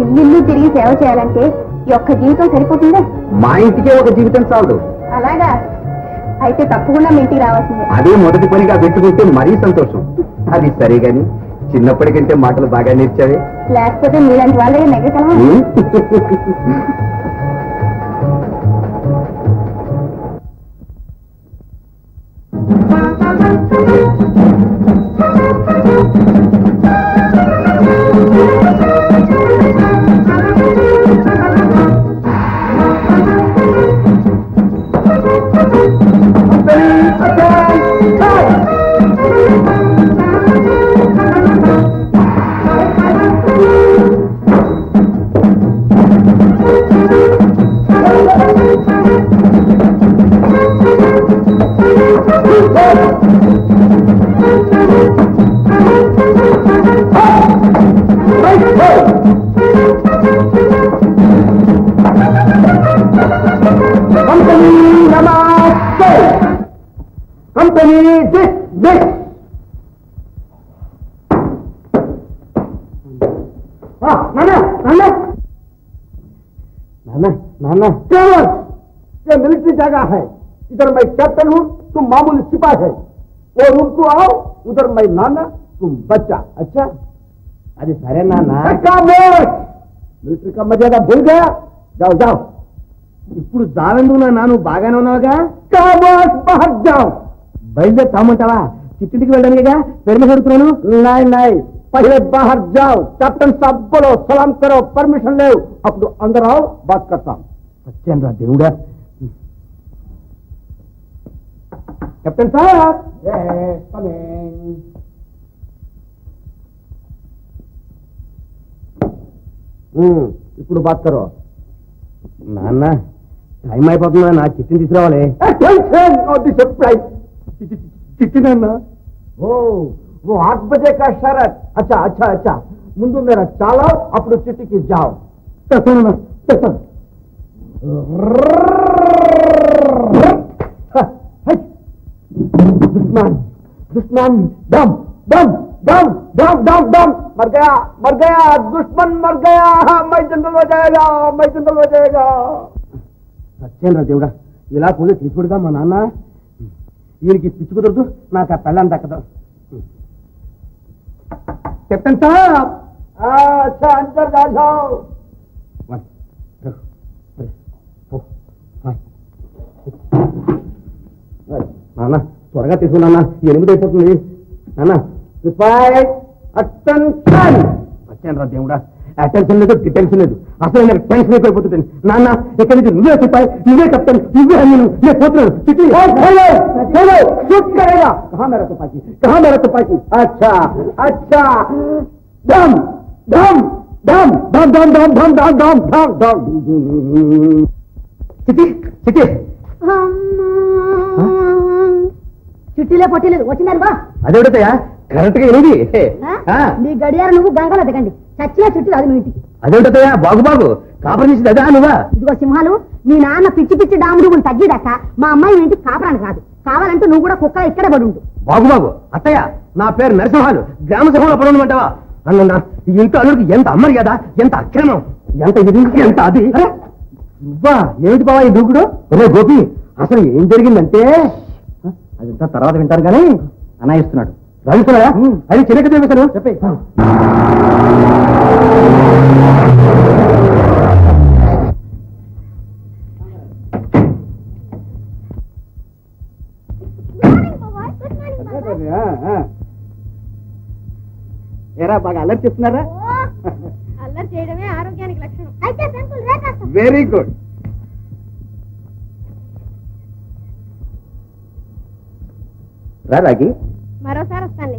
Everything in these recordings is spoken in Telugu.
ఇల్లు తిరిగి సేవ చేయాలంటే ఈ ఒక్క జీవితం సరిపోతుందా? మా ఇంటికే ఒక జీవితం చాలదు. అలాగా అయితే తప్పకుండా మీ ఇంటికి రావాల్సిందే. అదే మొదటి పనిగా పెట్టుకుంటే మరీ సంతోషం. అది సరే గాని చిన్నప్పటికంటే మాటలు బాగా నేర్చావే. లేకపోతే మీలాంటి వాళ్ళే నెగ్గగలమా? ये मिलिट्री जगह है. इधर मैं कैप्टन हूँ, तुम मामूली सिपाही है. वो रूम को आओ, उधर मैं नाना, तुम बच्चा. अच्छा अरे सरे नाना मिलिट्री का मर्यादा भूल गया. जाओ जाओ. ఇప్పుడు జావెందుకు నాను బాగానే ఉన్నావుగా. బాహర్ జాओ. బయలుదేరుతామంటావా? చిట్టింటికి వెళ్ళడానికిగా పెర్మిషన్ అడుగుతున్నాను. నాయ్ నాయ్ पहले बाहर जाओ. कैप्टन साहब बोलो, सलाम करो, परमिशन ले, अब अंदर आओ, बात करता हूं. सत्येंद्र देवड़ा. कैप्टन साहब ఇప్పుడు బాత్ కరో. నాన్న టైం అయిపోతుందా? నా చిట్టిని తీసుకురావాలి. చిట్టి నాన్న. ఓ वो 8 बजे का शरत. अच्छा अच्छा अच्छा मुंडू मेरा चालो अपने चिट्ठी की जाओ. दुश्मन दुश्मन दम दम दम दम दम दम मर गया दुश्मन मर गया. मैं जंगल हो जाएगा, मैं जंगल हो जाएगा. సత్యేంద్ర దేవుడా, ఇలా పోతే తీసుకుడుగా మా నాన్న. ఈయనకి పిచ్చి కుదరదు, నాకు ఆ పెళ్ళని దక్కదు. कैप्टन साहब अच्छा अंदर आ जाओ. నాన్న త్వరగా తీసుకున్నా, 8 అయిపోతుంది. నాన్న అటెన్షన్. వచ్చాను రా దేవుడా, అటెన్షన్ లేదు, డిటెన్షన్ లేదు, అసలు నాకు టెన్షన్ అయిపోతుంది. నాన్న ఎక్కడి నుంచి నువ్వే సిపాయి, నువ్వే కెప్టెన్, నువ్వే నేను పోతున్నాను. షూట్ కరేగా. కహా మేరా తుపాకీ, కహా మేరా తుపాకీ. అచ్చా అచ్చా దమ్ దమ్ దమ్ దమ్ దమ్ దమ్ దమ్ దమ్ దమ్ దమ్ దమ్. చిట్టి చిట్టి చుట్టీలే పొట్టిలేదు వచ్చిందని బా. అదేవిడతాయా కరెక్ట్ గా ఎనిమిది. నీ గడియారు నువ్వు గంగలో దిగండి, చచ్చినా చుట్టూ రాదు నువ్వు ఇంటికి. అదేవిడతాయా బాగు బాగు కాపురం చేసింది అదా నువ్వా? ఇదిగో సింహాలు, నీ నాన్న పిచ్చి పిచ్చి డాముడు తగ్గిదాకా మా అమ్మాయి ఇంటికి కాపురానికి రాదు. కావాలంటే నువ్వు కూడా కుక్క ఇక్కడే పడి ఉండు. బాగు బాగు అత్తయ్య, నా పేరు నరసింహాలు, గ్రామ సభలో పడమంటావా? అన్న ఈ ఇంట్లో అల్లుడికి ఎంత అమ్మరు కదా, ఎంత అక్రమం, ఎంత ఇది, ఎంత అది. నువ్వా ఏమిటి బావా ఈ దూకుడు? ఒరే గోపి, అసలు ఏం జరిగిందంటే అదంతా తర్వాత వింటారు కానీ అనాయిస్తున్నాడు. రాయిస్తున్నాడా? అది చిన్నక చెప్పేశాను చెప్పే. ఏరా బాగా అల్లరి చేస్తున్నారా? అల్లరి చేయడమే ఆరోగ్యానికి లక్షణం. Very good. రాగి మరోసారి వస్తానులే.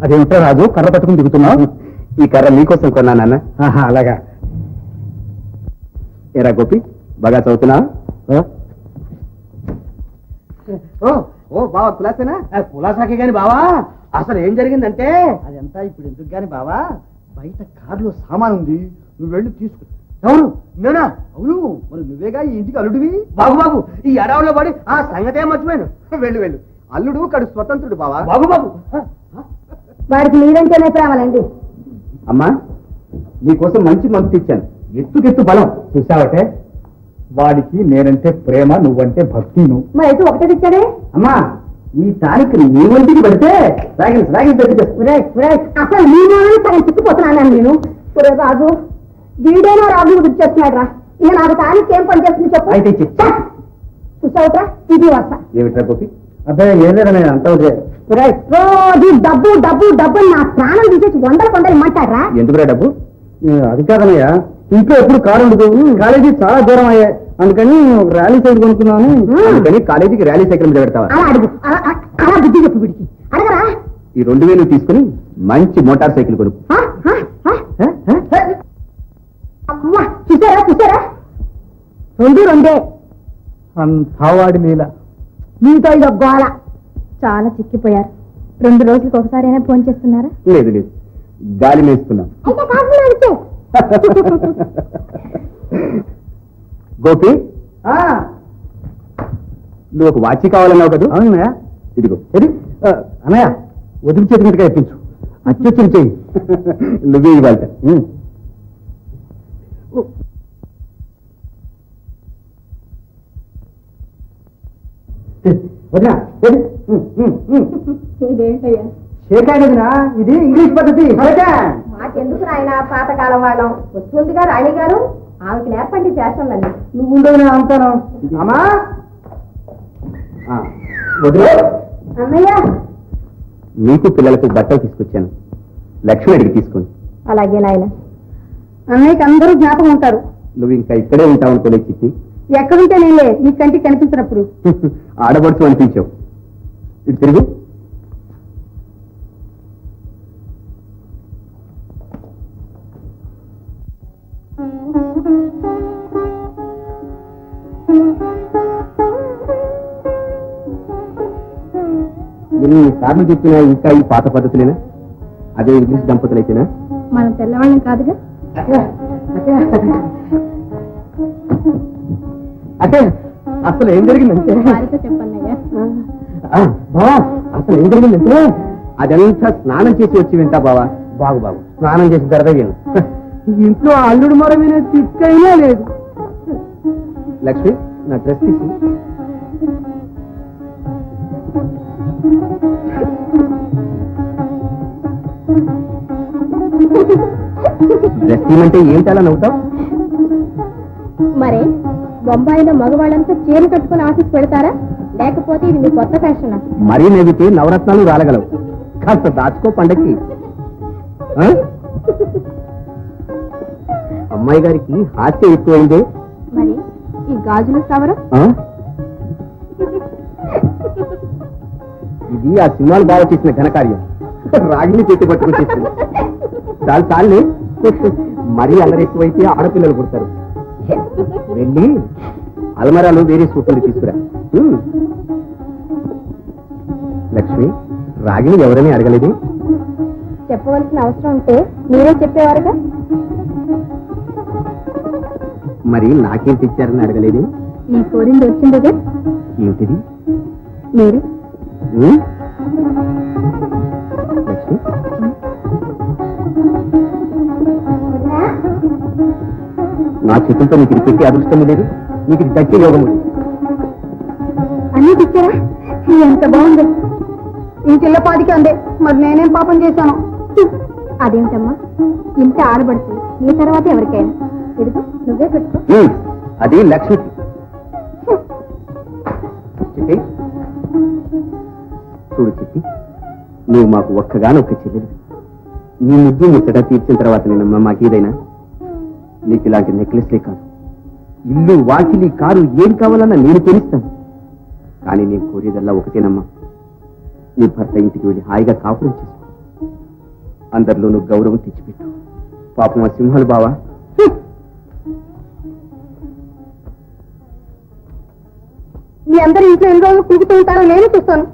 అదేమిటో రాజు కర్ర పట్టుకుని దిగుతున్నావు? ఈ కర్ర నీకోసం కొన్నా నాన్న. అలాగా. ఏరా గోపి బాగా చదువుతున్నావు? ఓ బావా కులాసేనా? కులాసాకే గాని బావా అసలు ఏం జరిగిందంటే అదంతా ఇప్పుడు ఎందుకు గాని బావా, బయట కారులో సామాన్ ఉంది, నువ్వు వెళ్ళి తీసుకు. ఎవరు? నేనా? అవును, మరి నువ్వేగా ఈ ఇంటికి అల్లుడివి. బాగు బాగు ఈ అడవులో పడి ఆ సంగతే మర్చిపోయాను. వెళ్ళు వెళ్ళు, అల్లుడు కడు స్వతంత్రుడు బావా. బాగు బాగు వాడికి మీరంటేనే కావాలండి. అమ్మా నీకోసం మంచి మందు తెచ్చాను. ఎత్తుకెత్తు బలం చూసావటే. వాడికి నేనంటే ప్రేమ, నువ్వంటే భక్తి. నువ్వు మరి అయితే ఒకటే తెచ్చాడే. అమ్మా, ఈ తారీఖు నీ ఒంటికి పెడితే అసలు నీ మూలని సగం చిక్కిపోతున్నాను నేను. ఒరే రాజు, వీడేనో రాజు గుర్తు చేస్తున్నాడు రా. ఇక నాకు తారీఖు ఏం పని చేస్తుంది చెప్పు. అయితే చెప్తా. చూసావుట్రా, ఇది వస్తా. ఏమిట్రా గోపి? అబ్బాయి ఏం లేదని అంతా రోజు డబ్బు డబ్బు డబ్బు నా ప్రాణం తీసేసి వందల కొందరు ఇమ్మంటారా? ఎందుకురా డబ్బు? అది కాదనయ్యా, ఇంట్లో ఎప్పుడు కారు ఉండదు. కాలేజీ చాలా దూరం అయ్యాయి, అందుకని ఒక ర్యాలీ సైకిల్ కొనుక్కున్నాను. అందుకని కాలేజీకి ర్యాలీ సైకిల్ మీద పెడతావా? అలా అడుగు, అలా బుద్ధి చెప్పు వీడికి. అడగరా? ఈ 2000 తీసుకుని మంచి మోటార్ సైకిల్ కొనుక్కు. అమ్మా, చూసారా చూసారా, రెండే అంతావాడి లీల. మీతో ఇక గోళ. చాలా చిక్కిపోయారు. 2 రోజులకు ఒకసారి అయినా ఫోన్ చేస్తున్నారా? లేదు లేదు, గాలి మేస్తున్నాం. అయితే కాకుండా అడిగితే గోపి, నువ్వు ఒక వాచి కావాలన్నావు కదా? అవునయ్యా, ఇదిగో. అన్నయ్య, వదిలి చేతిగా ఇప్పించు. అచ్చొచ్చి చెయ్యి. నువ్వే ఇవ్వాలి. వదినా, ఇదేంటయ్యా? వదినా, ఇది ఇంగ్లీష్ పద్ధతి. మాకెందుకు నాయన, పాతకాలం వాళ్ళం. వస్తుందిగా రాణి గారు, ఆమెకి నేర్పండి ఫ్యాషన్లన్నీ. నువ్వు ఉండవు అంతాను. అమ్మా, వదిలే. అన్నయ్య, మీకు పిల్లలకు బట్టలు తీసుకొచ్చాను. లక్ష్మి అడిగి తీసుకోండి. అలాగే నాయన. అన్నయ్యకి అందరూ జ్ఞాపకం ఉంటారు. నువ్వు ఇంకా ఇక్కడే ఉంటావు అనుకోలే చిట్టి. ఎక్కడుంటే నేనే నీ కంటికి కనిపించినప్పుడు. ఆడబడుచు అనిపించావు. ఇటు తిరుగు. ఎన్నిసార్లు చెప్పినా ఇంకా ఈ పాత పద్ధతులేనా? అదే ఇంగ్లీష్ దంపతులైతేనా? మనం తెల్లవాళ్ళం కాదుగా. అంటే అసలు ఏం జరిగిందంటే వారితో చెప్పన్నయ్యా. బావా, అసలు ఏం జరిగిందంటే అదంతా స్నానం చేసి వచ్చి వింటా బావా. బాగు బాగు స్నానం చేసిన తర్వాత విను. ఇంట్లో అల్లుడు మరమైన తిక్కైనా లేదు. లక్ష్మి, నా డ్రెస్ తీసి. డ్రెస్ తీయమంటే ఏంటి అలా నవ్వుతావు? మరే, బొంబాయిలో మగవాళ్ళంతా చీర కట్టుకుని ఆఫీస్ పెడతారా? లేకపోతే ఇది మీ కొత్త ఫ్యాషనా? మరీ నవ్వితే నవరత్నాలు రాలగలవు. కాస్త దాచుకో పండక్కి. అమ్మాయి గారికి హాస్యం ఎక్కువైందే. మరి ఈ గాజులు సవరం? ఇది ఆ సినిమాలు బాగా చేసిన ఘనకార్యం. రాగిని చేతి పట్టుకుని చేసింది. చాలు చాలు, మరీ అల్లరి ఎక్కువైతే ఆడపిల్లలు పుడతారు. వెళ్ళి అల్మరాలు వేరే సూట్లు తీసుకురా. లక్ష్మి, రాగిని ఎవరని అడగలేదు? చెప్పవలసిన అవసరం ఉంటే మీరే చెప్పేవారుగా. మరి నాకేం తెచ్చారని అడగలేదు? ఈ కోరింది వచ్చిందిగా. ఏమిటిది? మీరే. లక్ష్మి, నా చేతులతో నీకు ఇది పెట్టి అదృష్టం లేదు. నీకు ఇది దక్కే యోగం ఉంది. అన్నీ తెచ్చారా? ఎంత బాగుంది. ఈ చిల్లపాదికి అందే. మరి నేనేం పాపం చేశాను? అదేమిటమ్మా, ఇంత ఆడబడుతుంది. నీ తర్వాత ఎవరికైనా. ఇదిగో నువ్వే పెట్టుకో. అది లక్ష్మికి. చిట్టి, చూడు చిట్టి, నువ్వు మాకు ఒక్కగానొక్క చెల్లెలు. నీ ముద్దు ముచ్చట తీర్చిన తర్వాత నేనమ్మా మాకేదైనా. నీకు ఇలాంటి నెక్లెస్లే కాదు, ఇల్లు వాకిలి కారు ఏం కావాలన్నా నేను కొనిస్తాను. కానీ నేను కోరేదల్లా ఒకటేనమ్మా, నీ భర్త ఇంటికి వెళ్ళి హాయిగా కాపురం చేసుకో. అందరిలోనూ గౌరవం తెచ్చిపెట్టు. పాపం ఆ సింహాలు బావా. మీ అందరూ ఇంట్లో ఎన్ని రోజులు కూకుతూ ఉంటారో నేను చూస్తాను.